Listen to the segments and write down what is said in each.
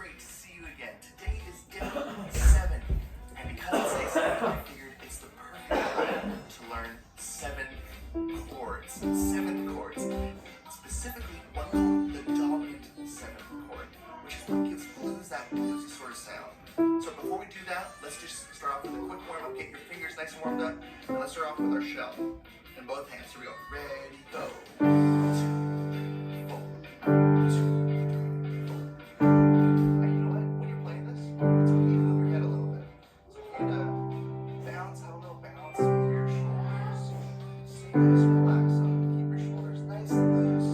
great to see you again. Today is day 7, and because it's day 7, I figured it's the perfect time to learn 7 chords. 7 chords. Specifically, one called the dominant 7th chord, which is what gives blues that bluesy sort of sound. So before we do that, let's just start off with a quick warm-up. Get your fingers nice and warmed up, and let's start off with our shell in both hands. Here we go. Ready, go. 2, 4, 2. Just relax them. Keep your shoulders nice and loose,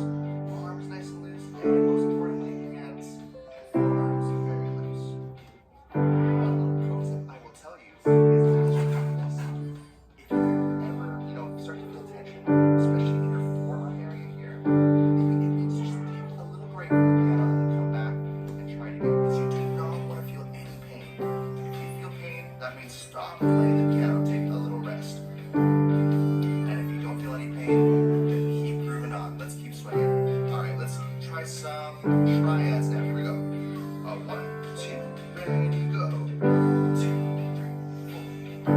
arms nice and loose, and most importantly, hands and forearms very loose. One little pro tip I will tell you is as you practice, if you ever, start to feel tension, especially in your forearm area here, it's just take a little break from the piano and come back and try it again. Because you do not want to feel any pain. If you feel pain, that means stop playing the piano, take a little rest. Some triads now. Here we go. 1, 2, ready, go. 2, 3, 4.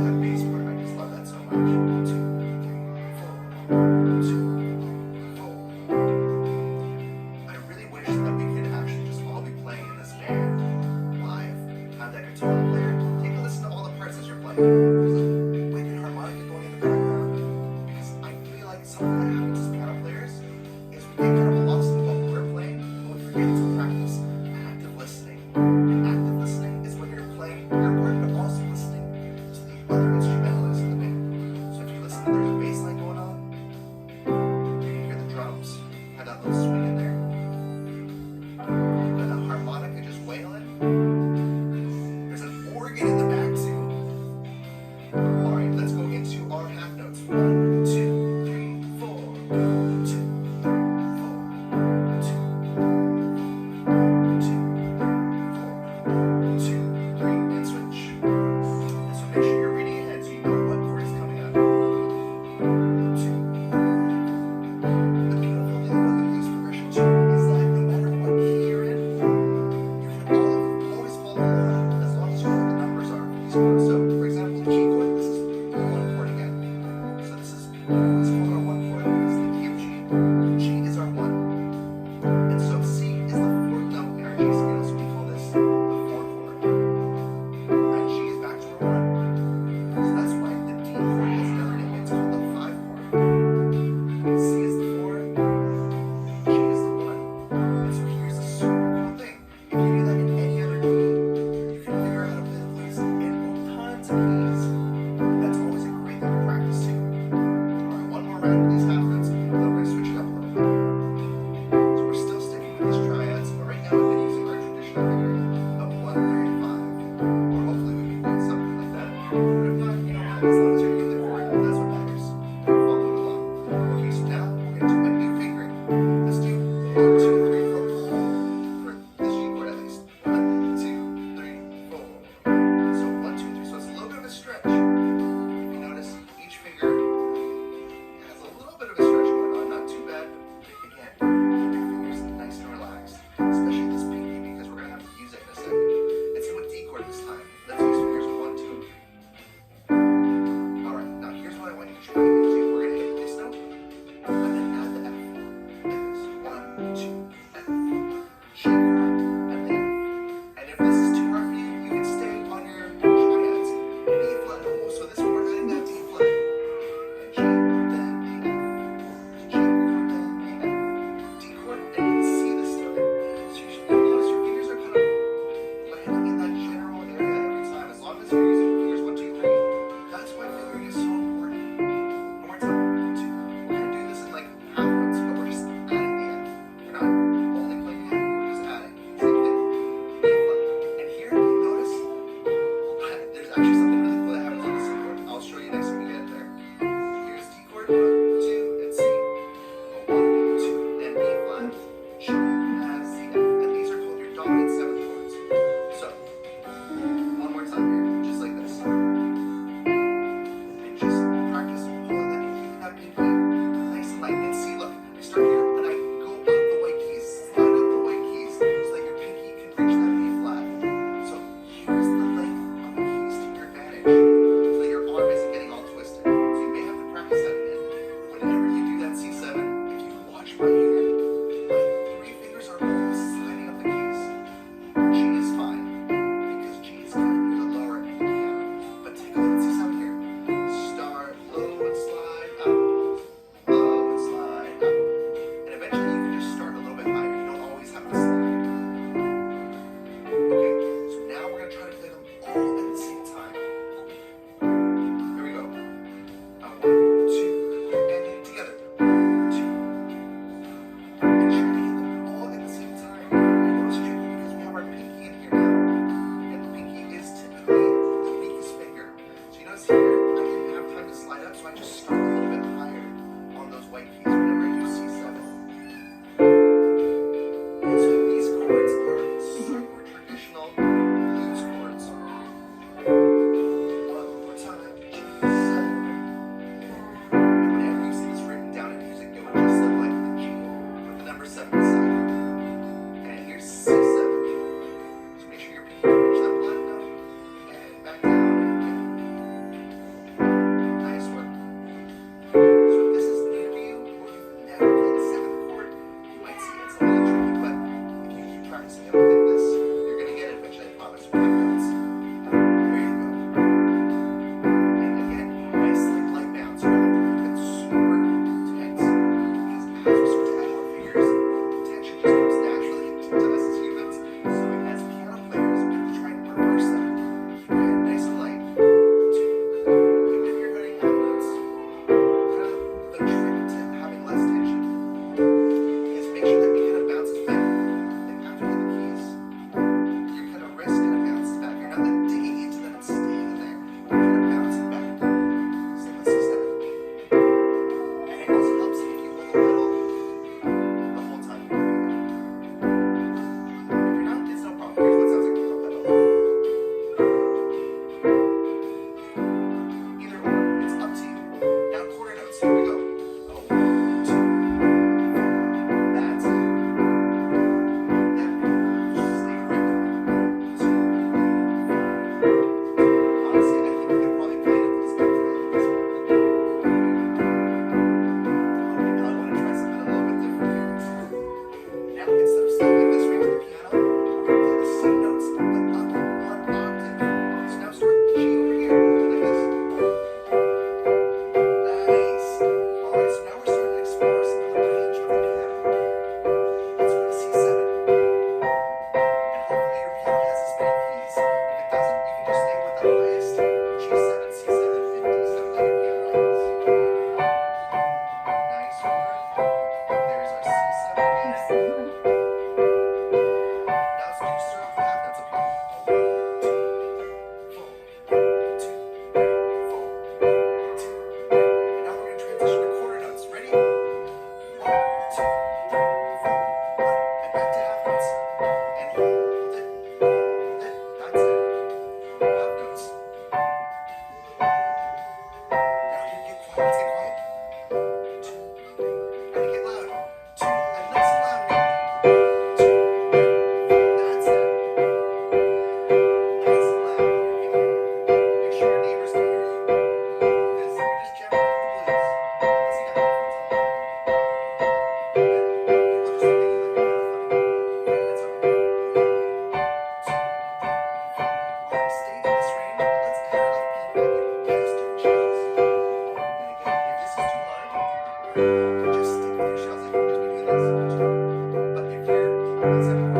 That bass part, I just love that so much. 2, 3, 4. 2, 4. I really wish that we could actually just all be playing in this band live. Have that guitar player. Take a listen to all the parts as you're playing. There's a wicked harmonica going in the background. Because I feel like something that happens as piano players is we get kind of lost in what we're playing, and we forget to practice active listening. And active listening is when you're playing your part, but also listening to the other instrumentalists in the band. So if you listen, there's a bass line going on, you can hear the drums, have that little swing in there, and the harmonica just wailing. There's an organ in the back too. Alright, let's go into our half notes. 1, 2, 3, 4. 2, 3, 4. 2, 3, 4. That's it.